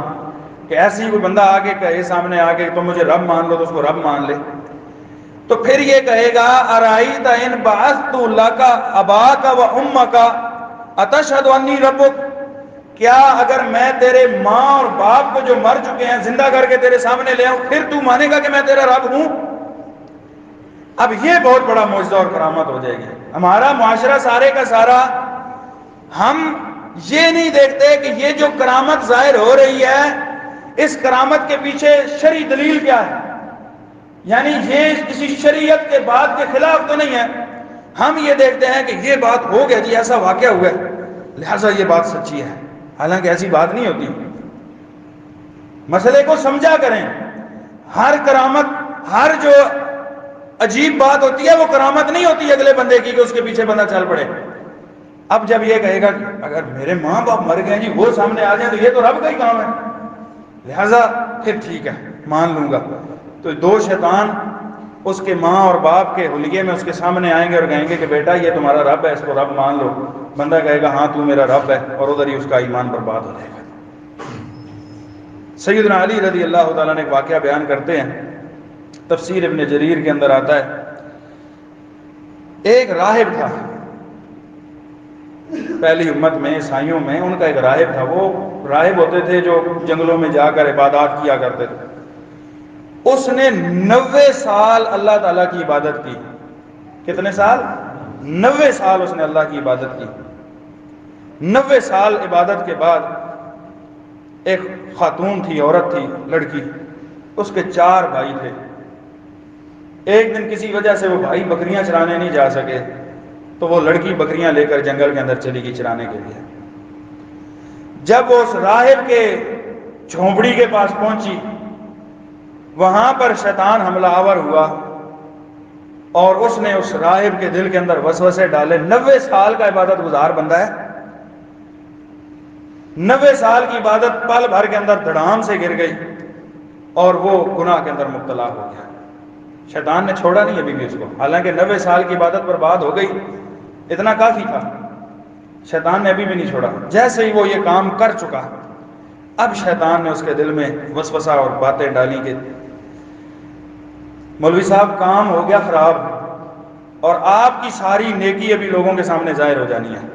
کہ ایسے ہی کوئی بندہ آگے کہے سامنے آگے تم مجھے رب مان لو تو اس کو رب مان لے۔ تو پھر یہ کہے گا أَرَأَيْتَ إِن بَعَثْتُ لَكَ أَبَاكَ وَأُمَّكَ أَتَشْهَدُ أَنِّي رَبُّكَ، کیا اگر میں تیرے ماں اور باپ کو جو مر چکے ہیں زندہ کر کے تیرے سامنے لے آؤں پھر تو مانے گا کہ میں تیرا رب ہوں؟ اب یہ بہت بڑا معجزہ اور کرامت ہو جائے گی۔ ہمارا معاشرہ سارے کا سارا، ہم یہ نہیں دیکھتے کہ یہ جو کرامت ظاہر ہو رہی ہے اس کرامت کے پیچھے شرعی دلیل کیا ہے، یعنی یہ کسی شریعت کے بات کے خلاف تو نہیں ہے۔ ہم یہ دیکھتے ہیں کہ یہ بات ہو گیا جی، ایسا واقعہ ہوا ہے لہٰذا یہ بات سچی ہے، حالانکہ ایسی بات نہیں ہوتی۔ مسئلے کو سمجھا کریں، ہر کرامت، ہر جو عجیب بات ہوتی ہے وہ کرامت نہیں ہوتی اگلے بندے کی کہ اس کے پیچھے بندہ چل پڑے۔ اب جب یہ کہے گا کہ اگر میرے ماں باپ مر گئے جی وہ سامنے آ جائیں تو یہ تو رب کا ہی کام ہے، لہٰذا پھر ٹھیک ہے مان لوں گا۔ تو 2 شیطان اس کے ماں اور باپ کے حلیے میں اس کے سامنے آئیں گے اور کہیں گے کہ بیٹا یہ تمہارا رب ہے، اس کو رب مان لو۔ بندہ کہے گا ہاں تو میرا رب ہے، اور ادھر ہی اس کا ایمان برباد ہو جائے گا۔ سیدنا علی رضی اللہ تعالیٰ نے ایک واقعہ بیان کرتے ہیں، تفسیر ابن جریر کے اندر آتا ہے، ایک راہب تھا پہلی امت میں، عیسائیوں میں ان کا ایک راہب تھا۔ وہ راہب ہوتے تھے جو جنگلوں میں جا کر عبادات کیا کرتے تھے۔ اس نے 90 سال اللہ تعالیٰ کی عبادت کی۔ کتنے سال؟ 90 سال اس نے اللہ کی عبادت کی۔ 90 سال عبادت کے بعد ایک خاتون تھی، عورت تھی، لڑکی، اس کے 4 بھائی تھے۔ ایک دن کسی وجہ سے وہ بھائی بکریاں چرانے نہیں جا سکے تو وہ لڑکی بکریاں لے کر جنگل کے اندر چلی گئی چرانے کے لیے۔ جب وہ اس راہب کے جھونپڑی کے پاس پہنچی، وہاں پر شیطان حملہ آور ہوا اور اس نے اس راہب کے دل کے اندر وسوسے ڈالے۔ 90 سال کا عبادت گزار بندہ ہے، 90 سال کی عبادت پل بھر کے اندر دھڑام سے گر گئی اور وہ گناہ کے اندر مبتلا ہو گیا۔ شیطان نے چھوڑا نہیں ابھی بھی اس کو، حالانکہ 90 سال کی عبادت برباد ہو گئی، اتنا کافی تھا، شیطان نے ابھی بھی نہیں چھوڑا۔ جیسے ہی وہ یہ کام کر چکا، اب شیطان نے اس کے دل میں وسوسہ اور باتیں ڈالی کہ مولوی صاحب کام ہو گیا خراب، اور آپ کی ساری نیکی ابھی لوگوں کے سامنے ظاہر ہو جانی ہے،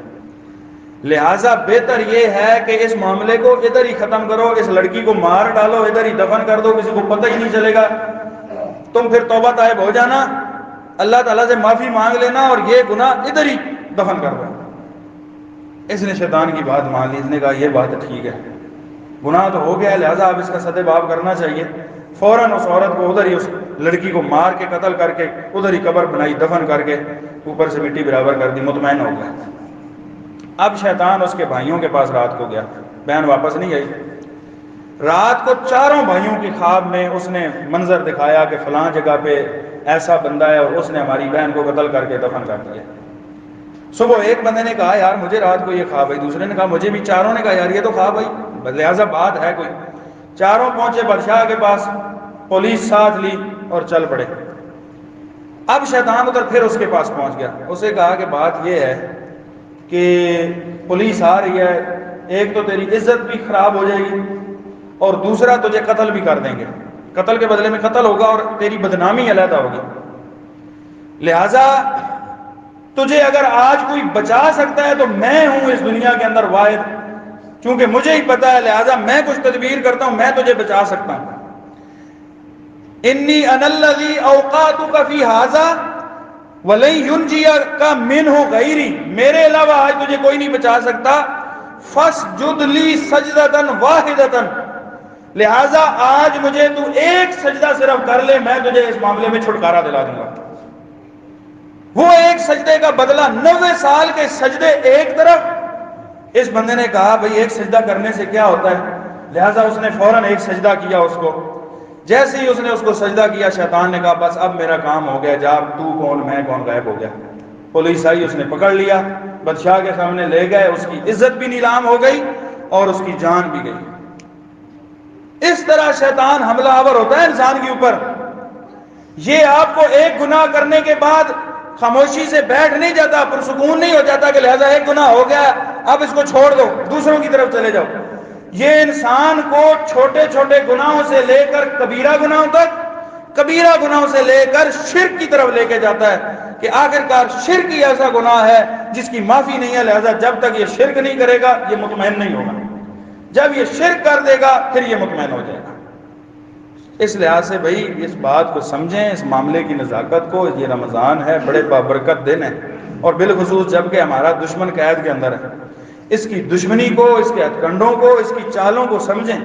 لہٰذا بہتر یہ ہے کہ اس معاملے کو ادھر ہی ختم کرو، اس لڑکی کو مار ڈالو، ادھر ہی دفن کر دو، کسی کو پتہ ہی نہیں چلے گا، تم پھر توبہ طائب ہو جانا، اللہ تعالیٰ سے معافی مانگ لینا اور یہ گناہ ادھر ہی دفن کر دو۔ اس نے شیطان کی بات مان لی، اس نے کہا یہ بات ٹھیک ہے، گناہ تو ہو گیا، لہٰذا اب اس کا سد باب کرنا چاہیے۔ فوراً اس عورت کو ادھر ہی، اس لڑکی کو مار کے قتل کر کے ادھر ہی قبر بنائی، دفن کر کے اوپر سے مٹی برابر کر دی، مطمئن ہو گیا۔ اب شیطان اس کے بھائیوں کے پاس رات کو گیا، بہن واپس نہیں آئی۔ رات کو 4 بھائیوں کی خواب میں اس نے منظر دکھایا کہ فلاں جگہ پہ ایسا بندہ ہے اور اس نے ہماری بہن کو قتل کر کے دفن کر دیا۔ صبح ایک بندے نے کہا یار مجھے رات کو یہ خواب آئی، دوسرے نے کہا مجھے بھی، چاروں نے کہا یار یہ تو خواب آئی، لہٰذا بات ہے کوئی۔ چاروں پہنچے بادشاہ کے پاس، پولیس ساتھ لی اور چل پڑے۔ اب شیطان ادھر پھر اس کے پاس پہنچ گیا، اسے کہا کہ بات یہ ہے کہ پولیس آ رہی ہے، ایک تو تیری عزت بھی خراب ہو جائے گی اور دوسرا تجھے قتل بھی کر دیں گے، قتل کے بدلے میں قتل ہوگا اور تیری بدنامی علیحدہ ہوگی، لہٰذا تجھے اگر آج کوئی بچا سکتا ہے تو میں ہوں اس دنیا کے اندر واحد، چونکہ مجھے ہی پتا ہے لہٰذا میں کچھ تدبیر کرتا ہوں، میں تجھے بچا سکتا ہوں۔ انی انا الذی اوقاتک فی ھذا وَلَن يُنْجِيَكَ مِنْهُ غَيْرِی، میرے علاوہ آج تجھے کوئی نہیں بچا سکتا، فَاسْجُدْ لِی سَجْدَةً وَاحِدَةً، لہٰذا آج مجھے تو ایک سجدہ صرف کر لے، میں تجھے اس معاملے میں چھٹکارا دلا دوں گا۔ وہ ایک سجدے کا بدلہ، 90 سال کے سجدے ایک طرف۔ اس بندے نے کہا بھئی ایک سجدہ کرنے سے کیا ہوتا ہے، لہٰذا اس نے فوراً ایک سجدہ کیا اس کو۔ جیسے ہی اس نے اس کو سجدہ کیا، شیطان نے کہا بس اب میرا کام ہو گیا، جا تو کون میں کون، غائب ہو گیا۔ پولیس آئی، اس نے پکڑ لیا، بادشاہ کے سامنے لے گئے، اس کی عزت بھی نیلام ہو گئی اور اس کی جان بھی گئی۔ اس طرح شیطان حملہ آور ہوتا ہے انسان کے اوپر۔ یہ آپ کو ایک گناہ کرنے کے بعد خاموشی سے بیٹھ نہیں جاتا، پرسکون نہیں ہو جاتا کہ لہذا ایک گناہ ہو گیا اب اس کو چھوڑ دو، دوسروں کی طرف چلے جاؤ۔ یہ انسان کو چھوٹے چھوٹے گناہوں سے لے کر کبیرہ گناہوں تک، کبیرہ گناہوں سے لے کر شرک کی طرف لے کے جاتا ہے کہ آخرکار شرک ہی ایسا گناہ ہے جس کی معافی نہیں ہے، لہذا جب تک یہ شرک نہیں کرے گا یہ مطمئن نہیں ہوگا، جب یہ شرک کر دے گا پھر یہ مطمئن ہو جائے گا۔ اس لحاظ سے بھائی اس بات کو سمجھیں، اس معاملے کی نزاکت کو۔ یہ رمضان ہے، بڑے بابرکت دن ہے، اور بالخصوص جب کہ ہمارا دشمن قید کے اندر ہے، اس کی دشمنی کو، اس کے ہتھ کنڈوں کو، اس کی چالوں کو سمجھیں۔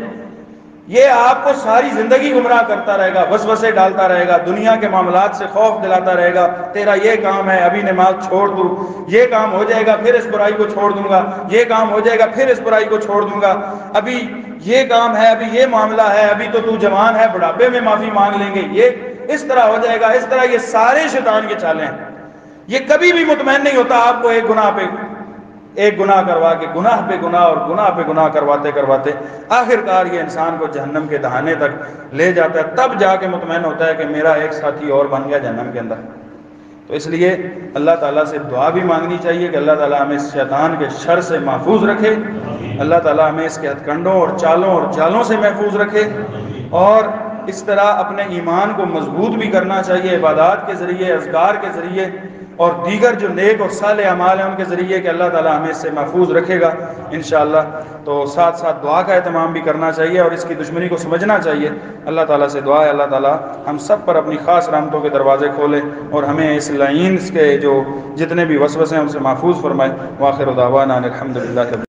یہ آپ کو ساری زندگی گمراہ کرتا رہے گا، وسوسے ڈالتا رہے گا، دنیا کے معاملات سے خوف دلاتا رہے گا، تیرا یہ کام ہے ابھی نماز چھوڑ دوں، یہ کام ہو جائے گا پھر اس برائی کو چھوڑ دوں گا، یہ کام ہو جائے گا پھر اس برائی کو چھوڑ دوں گا، ابھی یہ کام ہے، ابھی یہ معاملہ ہے، ابھی تو جوان ہے، بڑھاپے میں معافی مانگ لیں گے، یہ اس طرح ہو جائے گا، اس طرح۔ یہ سارے شیطان کے چالیں ہیں۔ یہ کبھی بھی مطمئن نہیں ہوتا آپ کو ایک گناہ پہ ایک گناہ کروا کے، گناہ پہ گناہ اور گناہ پہ گناہ کرواتے کرواتے آخرکار یہ انسان کو جہنم کے دہانے تک لے جاتا ہے، تب جا کے مطمئن ہوتا ہے کہ میرا ایک ساتھی اور بن گیا جہنم کے اندر۔ تو اس لیے اللہ تعالیٰ سے دعا بھی مانگنی چاہیے کہ اللہ تعالیٰ ہمیں اس شیطان کے شر سے محفوظ رکھے، اللہ تعالیٰ ہمیں اس کے ہتھ کنڈوں اور چالوں اور جالوں سے محفوظ رکھے، اور اس طرح اپنے ایمان کو مضبوط بھی کرنا چاہیے عبادات کے ذریعے، اذکار کے ذریعے، اور دیگر جو نیک اور صالح اعمال ہیں ان کے ذریعے کہ اللہ تعالی ہمیں اس سے محفوظ رکھے گا انشاءاللہ۔ تو ساتھ ساتھ دعا کا اہتمام بھی کرنا چاہیے اور اس کی دشمنی کو سمجھنا چاہیے۔ اللہ تعالیٰ سے دعا ہے اللہ تعالیٰ ہم سب پر اپنی خاص رحمتوں کے دروازے کھولے اور ہمیں اس لعین کے جو جتنے بھی وسوسے ہیں ان سے محفوظ فرمائے۔ وآخر دعوانا الحمدللہ۔